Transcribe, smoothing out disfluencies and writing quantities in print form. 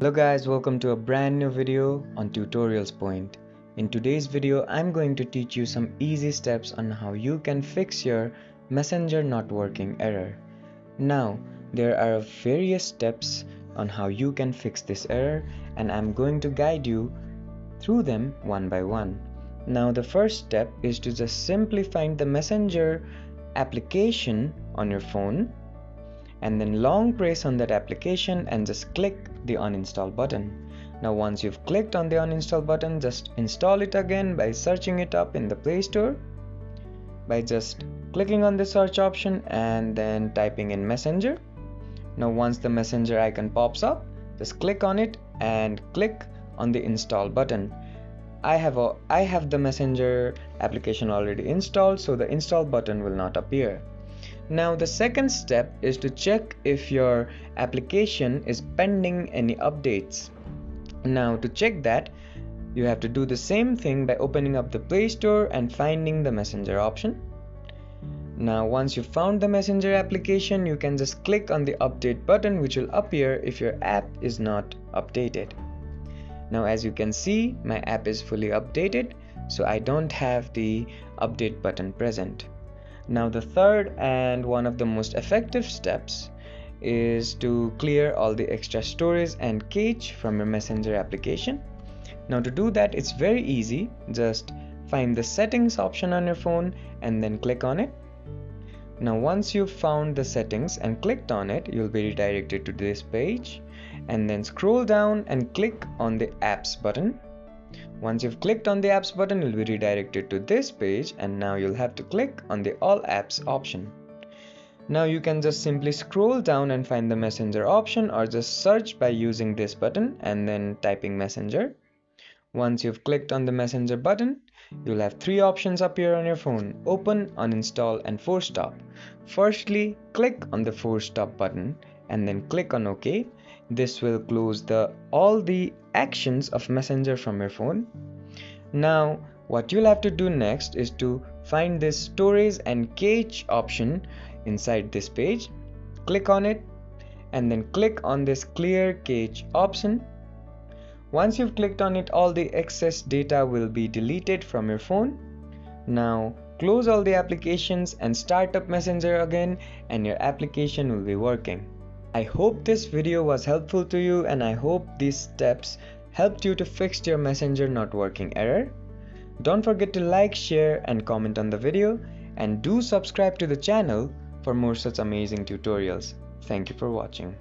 Hello guys, welcome to a brand new video on Tutorials Point. In today's video, I'm going to teach you some easy steps on how you can fix your Messenger not working error. Now, there are various steps on how you can fix this error, and I'm going to guide you through them one by one. Now, the first step is to just simply find the Messenger application on your phone and then long press on that application and just click the uninstall button. Now once you've clicked on the uninstall button, just install it again by searching it up in the Play Store by just clicking on the search option and then typing in Messenger. Now once the Messenger icon pops up, just click on it and click on the install button. I have the Messenger application already installed, so the install button will not appear. Now the second step is to check if your application is pending any updates. Now to check that, you have to do the same thing by opening up the Play Store and finding the Messenger option. Now once you found the Messenger application, you can just click on the update button, which will appear if your app is not updated. Now as you can see, my app is fully updated, so I don't have the update button present. Now the third and one of the most effective steps is to clear all the extra storage and cache from your Messenger application. Now to do that, it's very easy. Just find the settings option on your phone and then click on it. Now once you've found the settings and clicked on it, you'll be redirected to this page, and then scroll down and click on the apps button. Once you've clicked on the apps button, you'll be redirected to this page, and now you'll have to click on the all apps option. Now you can just simply scroll down and find the Messenger option, or just search by using this button and then typing Messenger. Once you've clicked on the Messenger button, you'll have three options appear on your phone: open, uninstall, and force stop. Firstly, click on the force stop button and then click on OK. This will close all the actions of Messenger from your phone. Now what you'll have to do next is to find this storage and cache option inside this page. Click on it and then click on this clear cache option. Once you've clicked on it, all the excess data will be deleted from your phone. Now close all the applications and start up Messenger again, and your application will be working. I hope this video was helpful to you, and I hope these steps helped you to fix your Messenger not working error. Don't forget to like, share, and comment on the video, and do subscribe to the channel for more such amazing tutorials. Thank you for watching.